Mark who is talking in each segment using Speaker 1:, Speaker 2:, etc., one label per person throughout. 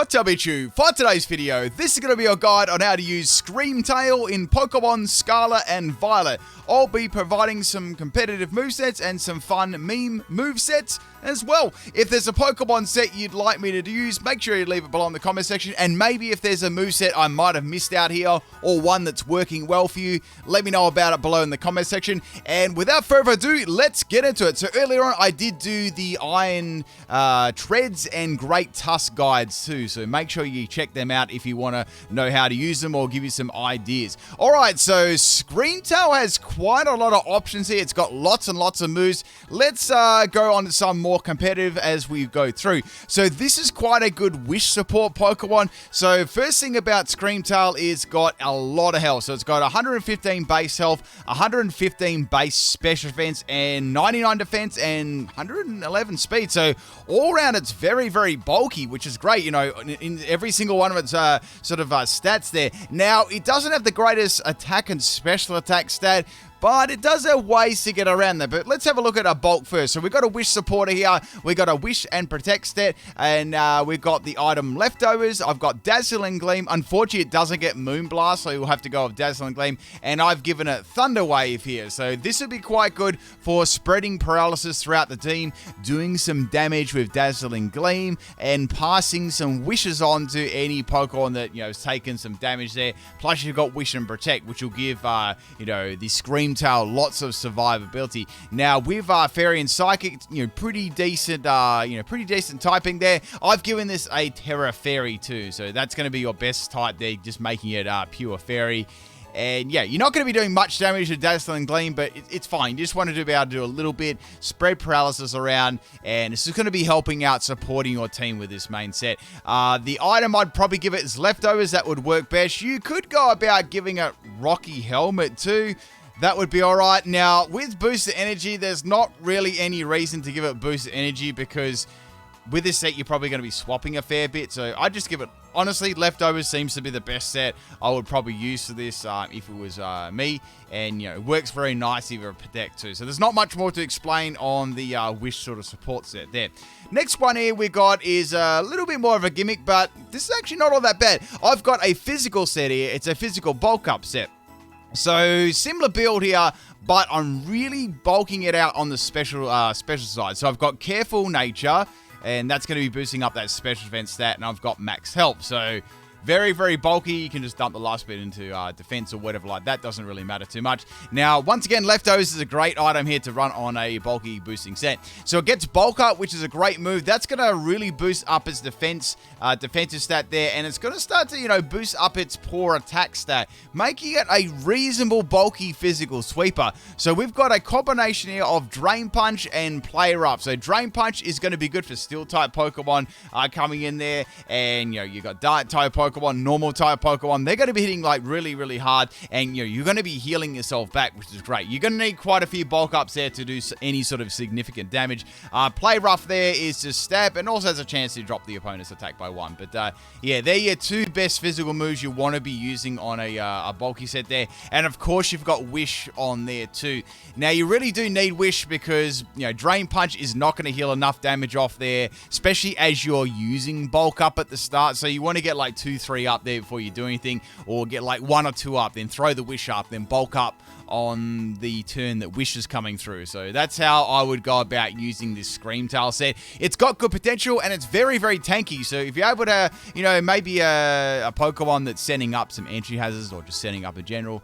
Speaker 1: What's up, YouTube? For today's video, this is going to be your guide on how to use Screamtail in Pokemon Scarlet and Violet. I'll be providing some competitive movesets and some fun meme movesets as well. If there's a Pokemon set you'd like me to use, make sure you leave it below in the comment section. And maybe if there's a moveset I might have missed out here or one that's working well for you, let me know about it below in the comment section. And without further ado, let's get into it. So earlier on, I did do the Iron Treads and Great Tusk guides too. So make sure you check them out if you want to know how to use them or give you some ideas. Alright, so Screamtail has quite a lot of options here. It's got lots and lots of moves. Let's go on to some more competitive as we go through. So this is quite a good wish support Pokemon. So first thing about Screamtail is got a lot of health. So it's got 115 base health, 115 base special defense, and 99 defense, and 111 speed. So all around it's very, very bulky, which is great. You know, in every single one of its stats there. Now, it doesn't have the greatest attack and special attack stat, but it does have ways to get around there. But let's have a look at our bulk first. So we've got a wish supporter here. We've got a wish and protect stat. And we've got the item leftovers. I've got Dazzling Gleam. Unfortunately, it doesn't get Moonblast, so you'll have to go with Dazzling Gleam. And I've given it Thunder Wave here. So this would be quite good for spreading paralysis throughout the team, doing some damage with Dazzling Gleam, and passing some wishes on to any Pokemon that, you know, has taken some damage there. Plus, you've got Wish and Protect, which will give, you know, the Screamtail lots of survivability. Now with Fairy and Psychic, you know, pretty decent typing there. I've given this a Terra Fairy too, so that's going to be your best type there, just making it pure Fairy. And yeah, you're not going to be doing much damage to Dazzling Gleam, but it's fine. You just wanted to be able to do a little bit, spread paralysis around, and it's just going to be helping out, supporting your team with this main set. The item I'd probably give it is leftovers. That would work best. You could go about giving it Rocky Helmet too. That would be alright. Now, with Boosted Energy, there's not really any reason to give it Boosted Energy because with this set, you're probably going to be swapping a fair bit. So I'd just give it, honestly, Leftovers seems to be the best set I would probably use for this if it was me. And, you know, it works very nicely with Protect too. So there's not much more to explain on the Wish sort of support set there. Next one here we got is a little bit more of a gimmick, but this is actually not all that bad. I've got a physical set here. It's a physical bulk up set. So, similar build here, but I'm really bulking it out on the special side. So, I've got Careful Nature, and that's going to be boosting up that special defense stat, and I've got Max Health. So, very, very bulky. You can just dump the last bit into defense or whatever like that. Doesn't really matter too much. Now, once again, Leftovers is a great item here to run on a bulky boosting set. So it gets Bulk Up, which is a great move. That's going to really boost up its defensive stat there. And it's going to start to, you know, boost up its poor attack stat, making it a reasonable bulky physical sweeper. So we've got a combination here of Drain Punch and Play Rough. So Drain Punch is going to be good for Steel-type Pokemon coming in there. And, you know, you got Dark-type Pokemon, normal type Pokemon, they're going to be hitting like really, really hard, and you know, you're going to be healing yourself back, which is great. You're going to need quite a few bulk ups there to do any sort of significant damage. Play Rough there is to stab, and also has a chance to drop the opponent's attack by 1. But yeah, they're your two best physical moves you want to be using on a bulky set there. And of course, you've got Wish on there too. Now, you really do need Wish because, you know, Drain Punch is not going to heal enough damage off there, especially as you're using bulk up at the start. So you want to get like 2-3 up there before you do anything, or get like 1 or 2 up, then throw the Wish up, then bulk up on the turn that Wish is coming through. So that's how I would go about using this Screamtail set. It's got good potential, and it's very, very tanky. So if you're able to, you know, maybe a Pokemon that's setting up some entry hazards or just setting up a general,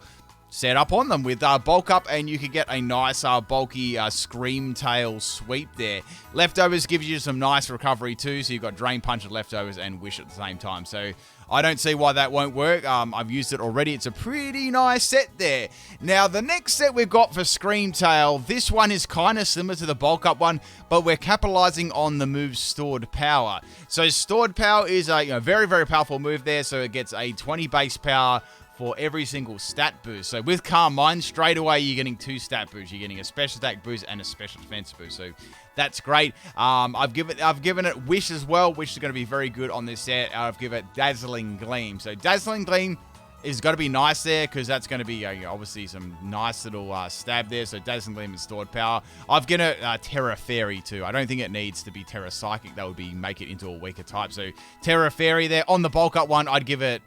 Speaker 1: set up on them with bulk up, and you could get a nice bulky Screamtail sweep there. Leftovers gives you some nice recovery too, so you've got Drain Punch and Leftovers and Wish at the same time. So I don't see why that won't work. I've used it already. It's a pretty nice set there. Now, the next set we've got for Screamtail, this one is kind of similar to the bulk up one, but we're capitalizing on the move Stored Power. So Stored Power is a, you know, very, very powerful move there. So it gets a 20 base power for every single stat boost. So with Calm Mind, straight away you're getting 2 stat boosts. You're getting a special attack boost and a special defense boost. So that's great. I've given it Wish as well, which is going to be very good on this set. I've given it Dazzling Gleam. So Dazzling Gleam is got to be nice there because that's going to be obviously some nice little stab there. So Dazzling Gleam and Stored Power. I've given it Terra Fairy too. I don't think it needs to be Terra Psychic. That would be make it into a weaker type. So Terra Fairy there. On the bulk up one, I'd give it...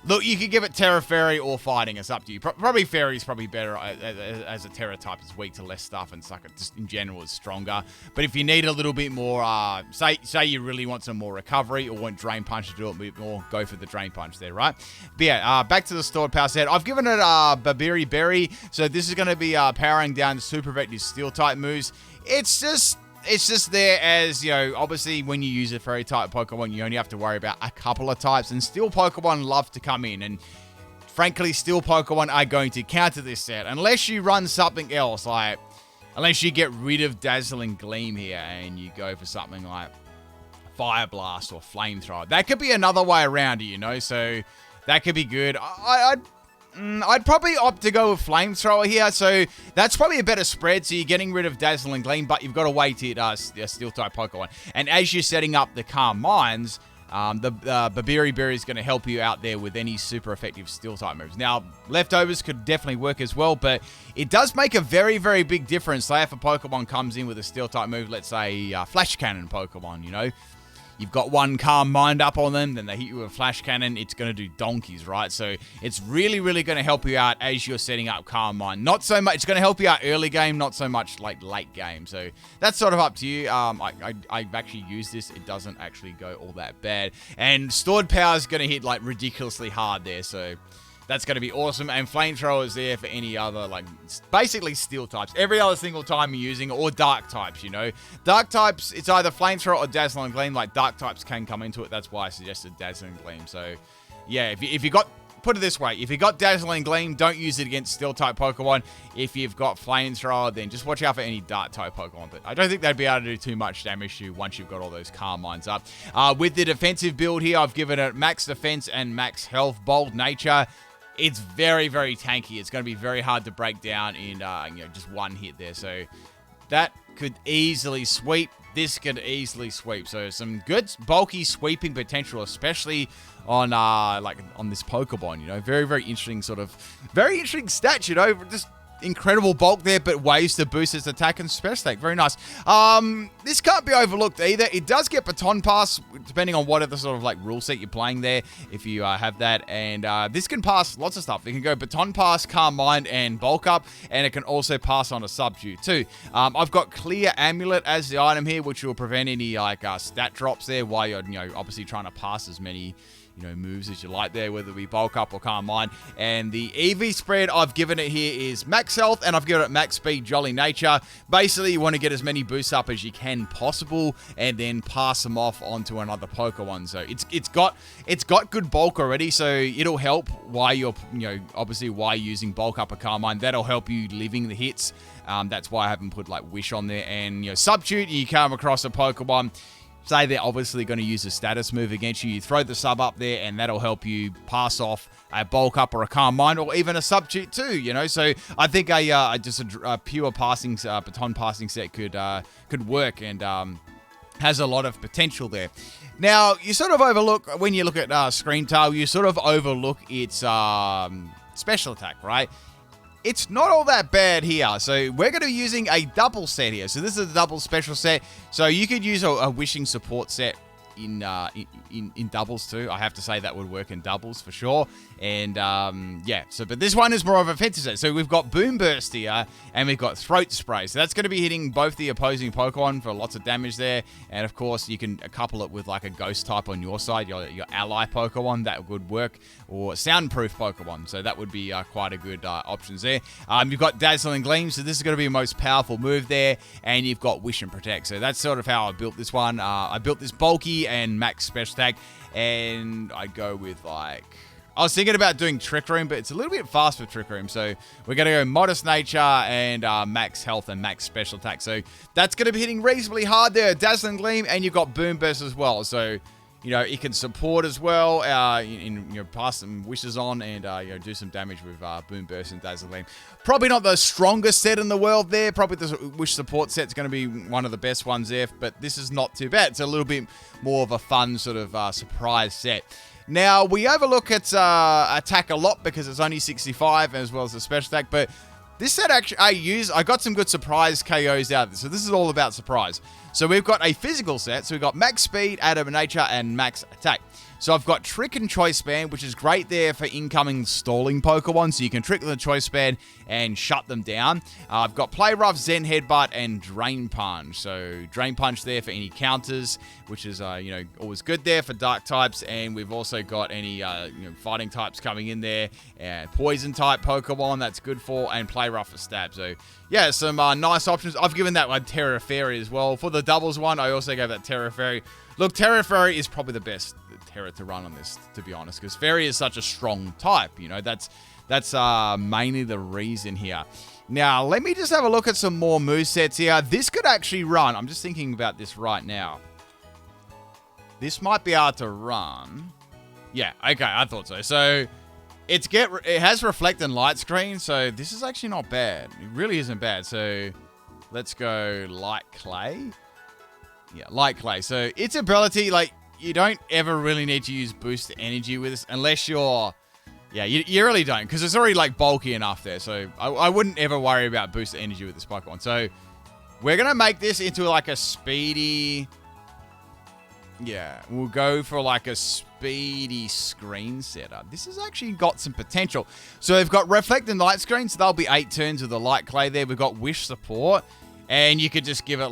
Speaker 1: Look, you could give it Terra Fairy or Fighting. It's up to you. Probably Fairy is probably better as a Terra type. It's weak to less stuff and Sucker just in general is stronger. But if you need a little bit more, say you really want some more recovery or want Drain Punch to do it a bit more, go for the Drain Punch there, right? But yeah, back to the Stored Power set. I've given it Babiri Berry. So this is going to be powering down super effective Steel type moves. It's just there as, obviously when you use a fairy type Pokemon, you only have to worry about a couple of types, and Steel Pokemon love to come in, and frankly, Steel Pokemon are going to counter this set, unless you run something else, like, unless you get rid of Dazzling Gleam here, and you go for something like Fire Blast or Flamethrower. That could be another way around it, so that could be good. I'd probably opt to go with Flamethrower here, so that's probably a better spread, so you're getting rid of Dazzling Gleam, but you've got to wait to hit Steel-type Pokemon. And as you're setting up the Calm Minds, the Babiri Berry is going to help you out there with any super effective Steel-type moves. Now, Leftovers could definitely work as well, but it does make a very, very big difference. Say if a Pokemon comes in with a Steel-type move, let's say Flash Cannon Pokemon, You've got one Calm Mind up on them, then they hit you with a Flash Cannon, it's going to do donkeys, right? So it's really, really going to help you out as you're setting up Calm Mind. Not so much, it's going to help you out early game, not so much like late game. So that's sort of up to you. I've actually used this. It doesn't actually go all that bad. And Stored Power is going to hit like ridiculously hard there, so... That's going to be awesome. And Flamethrower is there for any other, basically Steel types. Every other single time you're using it, or Dark types, Dark types, it's either Flamethrower or Dazzling Gleam. Dark types can come into it. That's why I suggested Dazzling Gleam. So, yeah, if you got... Put it this way, if you got Dazzling Gleam, don't use it against Steel-type Pokemon. If you've got Flamethrower, then just watch out for any Dark-type Pokemon. But I don't think they'd be able to do too much damage to you once you've got all those Calm Minds up. With the defensive build here, I've given it Max Defense and Max Health, Bold Nature. It's very, very tanky. It's going to be very hard to break down in just one hit there. So that could easily sweep. This could easily sweep. So some good bulky sweeping potential, especially on on this Pokemon. Very, very interesting very interesting stat. Just incredible bulk there, but ways to boost its attack and special attack. Very nice. This can't be overlooked either. It does get Baton Pass, depending on whatever sort of rule set you're playing there, if you have that. And this can pass lots of stuff. It can go Baton Pass, Calm Mind, and Bulk Up, and it can also pass on a Subdue too. I've got Clear Amulet as the item here, which will prevent any stat drops there while you're obviously trying to pass as many moves as you like there, whether it be Bulk Up or Calm Mind. And the EV spread I've given it here is Max Health, and I've given it Max Speed, Jolly Nature. Basically, you want to get as many boosts up as you can possible, and then pass them off onto another Pokemon. So it's got good bulk already, so it'll help while you're obviously while using Bulk Up or Calm Mind. That'll help you living the hits. That's why I haven't put Wish on there. And Substitute, you come across a Pokemon. Say they're obviously going to use a status move against you. You throw the sub up there, and that'll help you pass off a Bulk Up or a Calm Mind, or even a Substitute too. So I think a pure passing Baton passing set could work, and has a lot of potential there. Now you sort of overlook when you look at Screamtail, you sort of overlook its special attack, right? It's not all that bad here. So we're going to be using a double set here. So this is a double special set. So you could use a Wishing support set in doubles too. I have to say that would work in doubles for sure. And yeah, but this one is more of a offensive set. So we've got Boom Burst here, and we've got Throat Spray. So that's going to be hitting both the opposing Pokemon for lots of damage there. And of course, you can couple it with a Ghost type on your side, your ally Pokemon. That would work, or Soundproof Pokemon. So that would be quite a good options there. You've got Dazzling Gleam. So this is going to be your most powerful move there. And you've got Wish and Protect. So that's sort of how I built this one. I built this bulky and max special attack, and I go with I was thinking about doing Trick Room, but it's a little bit fast for Trick Room, so we're going to go Modest Nature and Max Health and Max Special Attack. So that's going to be hitting reasonably hard there. Dazzling Gleam, and you've got Boom Burst as well. So, it can support as well, pass some wishes on and, do some damage with Boom Burst and Dazzling Gleam. Probably not the strongest set in the world there. Probably the Wish support set's going to be one of the best ones there, but this is not too bad. It's a little bit more of a fun sort of surprise set. Now, we overlook its attack a lot because it's only 65 as well as the special attack, but this set actually I got some good surprise KOs out of this, so this is all about surprise. So we've got a physical set, so we've got max speed, atom nature, and max attack. So I've got Trick and Choice Band, which is great there for incoming stalling Pokemon, so you can trick the Choice Band and shut them down. I've got Play Rough, Zen Headbutt, and Drain Punch. So Drain Punch there for any counters, which is, always good there for dark types. And we've also got any, fighting types coming in there. And Poison type Pokemon, that's good for, and Play Rough for stab. So, yeah, some nice options. I've given that one Terra Fairy as well. For the doubles one, I also gave that Terra Fairy. Look, Terra Fairy is probably the best Terra to run on this, to be honest, because Fairy is such a strong type. That's mainly the reason here. Now, let me just have a look at some more movesets here. This could actually run. I'm just thinking about this right now. This might be hard to run. Yeah, okay, I thought so. So, it has Reflect and Light Screen, so this is actually not bad. It really isn't bad. So, let's go Light Clay. Yeah, Light Clay. So, its ability, you don't ever really need to use boost energy with this unless you're... Yeah, you really don't, because it's already, bulky enough there. So, I wouldn't ever worry about boost energy with this Pokemon. So, we're going to make this into, a speedy... Yeah, we'll go for, a speedy screen setup. This has actually got some potential. So, we've got Reflect and Light Screen, so that'll be 8 turns with the Light Clay there. We've got Wish Support, and you could just give it,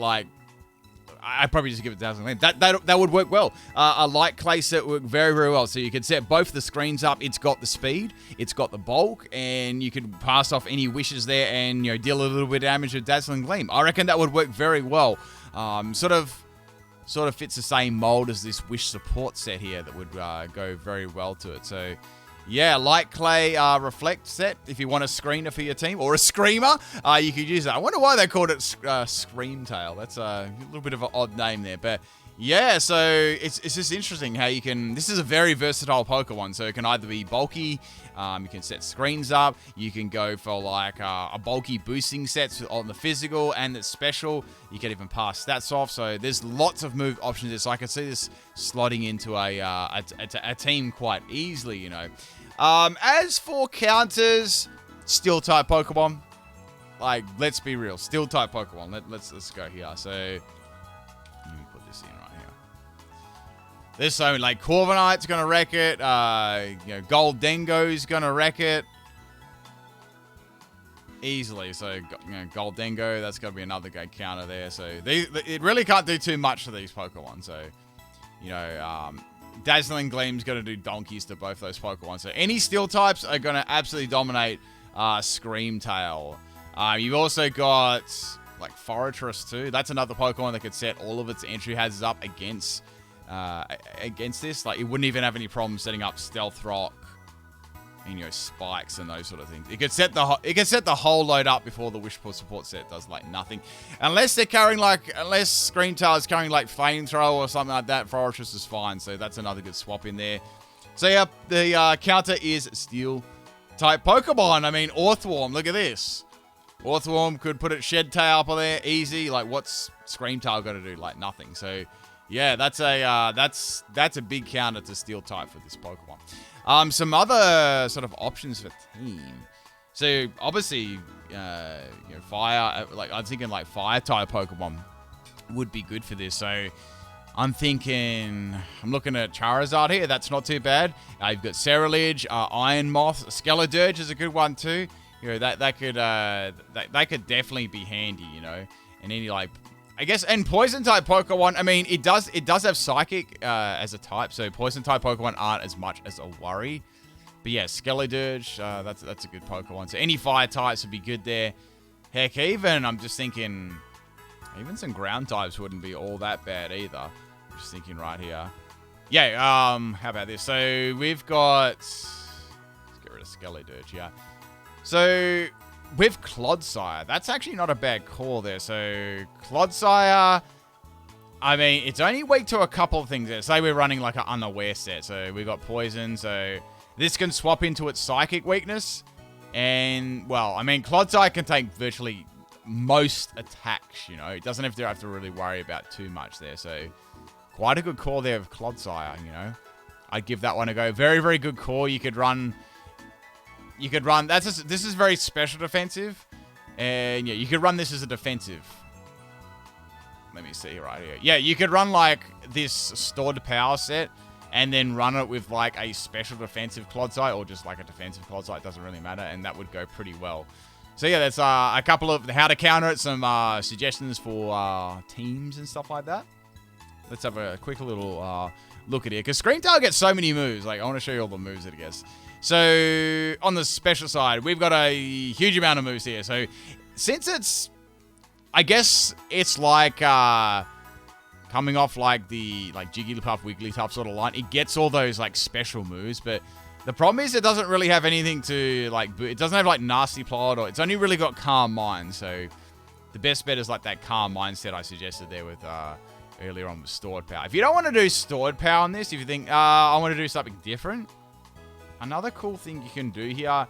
Speaker 1: I'd probably just give it Dazzling Gleam. That would work well. A Light Clay set would work very, very well. So you could set both the screens up. It's got the speed, it's got the bulk, and you could pass off any wishes there and deal a little bit of damage with Dazzling Gleam. I reckon that would work very well. Sort of fits the same mold as this Wish Support set here that would go very well to it. So yeah, Light Clay Reflect set, if you want a screener for your team, or a Screamer, you could use that. I wonder why they called it Screamtail. That's a little bit of an odd name there. But yeah, so it's just interesting how you can... This is a very versatile Pokemon, so it can either be bulky, you can set screens up, you can go for a bulky boosting sets on the physical and the special. You can even pass stats off, so there's lots of move options there. So I can see this slotting into a team quite easily, As for counters, Steel-type Pokemon. Let's be real. Steel-type Pokemon. Let's go here. So, let me put this in right here. There's so Corviknight's gonna wreck it. Gold Dengo's gonna wreck it easily. So, Gold Dengo, that's gonna be another good counter there. So, it really can't do too much to these Pokemon. So, Dazzling Gleam's going to do donkeys to both those Pokemon. So any steel types are going to absolutely dominate Screamtail. You've also got Forretress too. That's another Pokemon that could set all of its entry hazards up against this. It wouldn't even have any problem setting up Stealth Rock and spikes and those sort of things. It could set the whole load up before the Wish Support set does nothing. Unless they're carrying unless Screamtail is carrying Flamethrower or something like that, Forretress is fine. So that's another good swap in there. So yeah, the counter is Steel type Pokemon. I mean, Orthworm, look at this. Orthworm could put its Shed Tail up on there, easy. What's Screamtail got to do? Nothing. So yeah, that's a big counter to Steel type for this Pokemon. Some other sort of options for team. So obviously, fire. I'm thinking fire type Pokemon would be good for this. So I'm looking at Charizard here. That's not too bad. You've got Cerulege, Iron Moth, Skeledirge is a good one too. That could definitely be handy. And any I guess, and Poison type Pokemon, I mean, it does have Psychic as a type, so Poison type Pokemon aren't as much as a worry. But yeah, Skeledirge, that's a good Pokemon. So any fire types would be good there. Heck, I'm just thinking, even some ground types wouldn't be all that bad either. I'm just thinking right here. Yeah, how about this? So we've got, let's get rid of Skeledirge, yeah. So with Clodsire, that's actually not a bad call there. So Clodsire, I mean, it's only weak to a couple of things there. Say we're running an unaware set. So we've got Poison. So this can swap into its Psychic weakness. And, well, I mean, Clodsire can take virtually most attacks, It doesn't have to really worry about too much there. So quite a good call there of Clodsire, I'd give that one a go. Very, very good core. You could run. This is very special defensive, and yeah, you could run this as a defensive. Let me see right here. Yeah, you could run like this stored power set, and then run it with like a special defensive Clodsite, or just like a defensive Clodsite. Doesn't really matter, and that would go pretty well. So yeah, that's a couple of how to counter it, some suggestions for teams and stuff like that. Let's have a quick little look at it, because Screamtail gets so many moves. Like, I want to show you all the moves that it gets. So on the special side, we've got a huge amount of moves here. So since it's, I guess it's like coming off like the Jigglypuff, Wigglytuff sort of line, it gets all those like special moves, but the problem is it doesn't really have anything to like, it doesn't have like Nasty Plot, or it's only really got Calm Mind. So the best bet is like that Calm Mindset I suggested there with earlier on with Stored Power. If you don't want to do Stored Power on this, if you think, I want to do something different, another cool thing you can do here,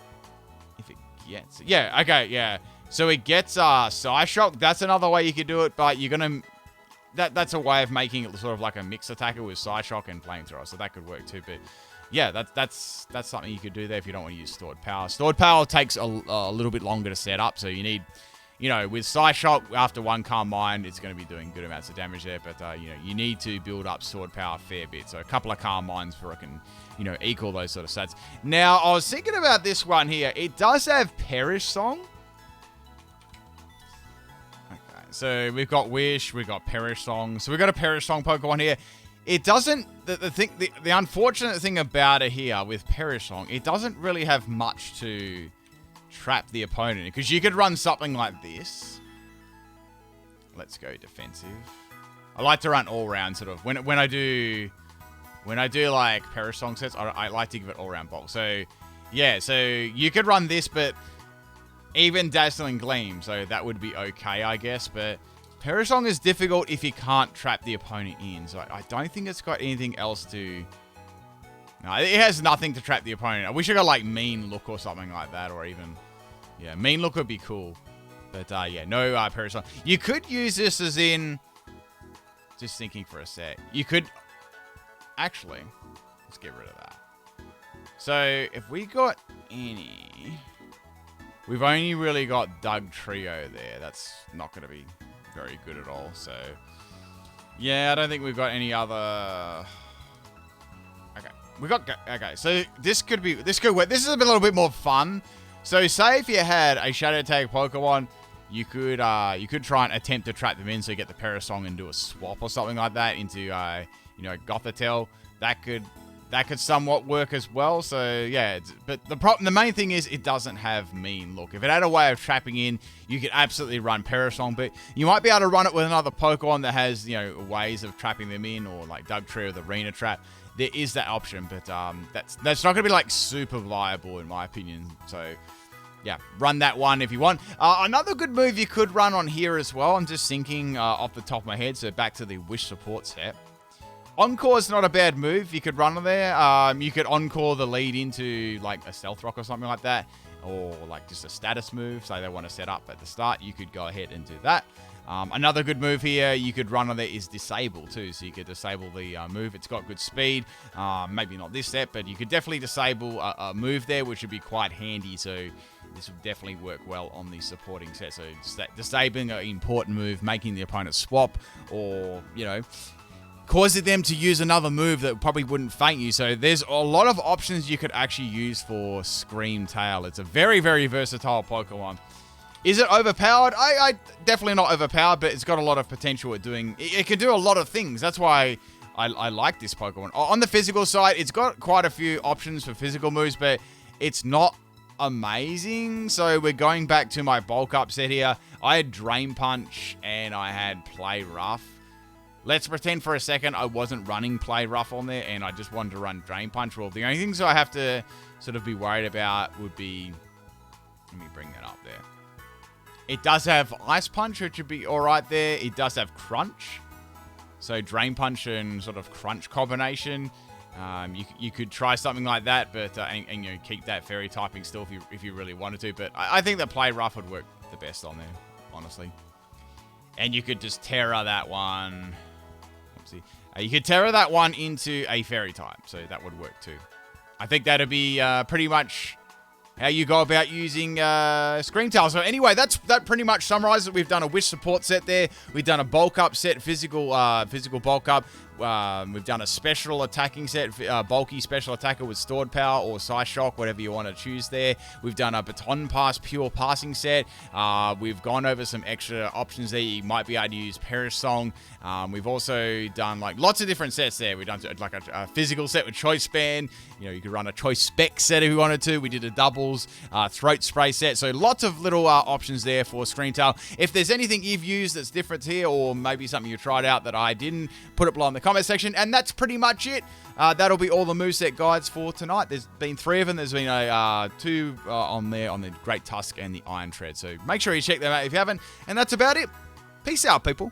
Speaker 1: if it gets it. Yeah, okay, yeah. So it gets Psyshock. That's another way you could do it, but you're going to, that's a way of making it sort of like a mix attacker with Psyshock and Flamethrower, so that could work too, but yeah, that's something you could do there if you don't want to use Stored Power. Stored Power takes a little bit longer to set up, so you need, you know, with Psyshock, after one Calm Mind, it's going to be doing good amounts of damage there, but, you know, you need to build up Stored Power a fair bit, so a couple of Calm Minds before it can, you know, equal those sort of stats. Now, I was thinking about this one here. It does have Perish Song. Okay, so we've got Wish, we've got Perish Song. So we've got a Perish Song Pokemon here. It doesn't, the unfortunate thing about it here with Perish Song, it doesn't really have much to trap the opponent, because you could run something like this. Let's go defensive. I like to run all round sort of, when I do like Perish Song sets, I like to give it all round bulk. So yeah, so you could run this, but even Dazzling Gleam, so that would be okay, I guess, but Perish Song is difficult if you can't trap the opponent in, so I don't think it's got anything else to... No, it has nothing to trap the opponent. I wish I got like Mean Look or something like that, or even... Yeah, Mean Look would be cool. But yeah, no Perish Song. You could use this as in... Just thinking for a sec. You could... Actually, let's get rid of that. So, if we got any... We've only really got Doug Trio there. That's not going to be very good at all, so... Yeah, I don't think we've got any other... Okay, we got... Okay, so this could work. This is a little bit more fun. So, say if you had a Shadow Tag Pokemon, you could try and attempt to trap them in, so you get the Perish Song and do a swap or something like that into, you know, Gothitelle. That could somewhat work as well. So yeah, but the main thing is it doesn't have Mean Look. If it had a way of trapping in, you could absolutely run Perish Song, but you might be able to run it with another Pokemon that has, you know, ways of trapping them in, or like Doug Trio with Arena Trap. There is that option, but that's not going to be like super viable in my opinion. So yeah, run that one if you want. Another good move you could run on here as well, I'm just thinking off the top of my head, so back to the Wish support set. Encore is not a bad move. You could run on there. You could Encore the lead into like a Stealth Rock or something like that, or like just a status move, so they want to set up at the start. You could go ahead and do that. Another good move here you could run on there is Disable too, so you could disable the move. It's got good speed. Maybe not this set, but you could definitely disable a move there, which would be quite handy. So this would definitely work well on the supporting set. So disabling an important move, making the opponent swap, or, you know, causing them to use another move that probably wouldn't faint you. So there's a lot of options you could actually use for Screamtail. It's a very, very versatile Pokemon. Is it overpowered? I definitely not overpowered, but it's got a lot of potential at doing... It can do a lot of things. That's why I like this Pokemon. On the physical side, it's got quite a few options for physical moves, but it's not amazing. So we're going back to my bulk up set here. I had Drain Punch and I had Play Rough. Let's pretend for a second I wasn't running Play Rough on there and I just wanted to run Drain Punch. Well, the only things I have to sort of be worried about would be... Let me bring that up there. It does have Ice Punch, which would be alright there. It does have Crunch. So Drain Punch and sort of Crunch combination. You could try something like that, but and you know, keep that Fairy typing still if you really wanted to. But I think that Play Rough would work the best on there, honestly. And you could just Terra that one. Oopsie. You could Terra that one into a Fairy type, so that would work too. I think that'd be pretty much how you go about using Screamtail. So anyway, that pretty much summarizes it. We've done a Wish support set there. We've done a bulk up set, physical bulk up. We've done a special attacking set, bulky special attacker with stored power or Psy Shock, whatever you want to choose there. We've done a Baton Pass pure passing set. We've gone over some extra options there. You might be able to use Perish Song. We've also done like lots of different sets there. We've done like a physical set with Choice Band. You know, you could run a Choice Spec set if you wanted to. We did a doubles throat spray set. So lots of little options there for Screamtail. If there's anything you've used that's different here, or maybe something you tried out that I didn't, put it below in the comment section. And that's pretty much it. That'll be all the moveset guides for tonight. There's been 3 of them. There's been 2 on there on the Great Tusk and the Iron Tread. So make sure you check them out if you haven't. And that's about it. Peace out, people.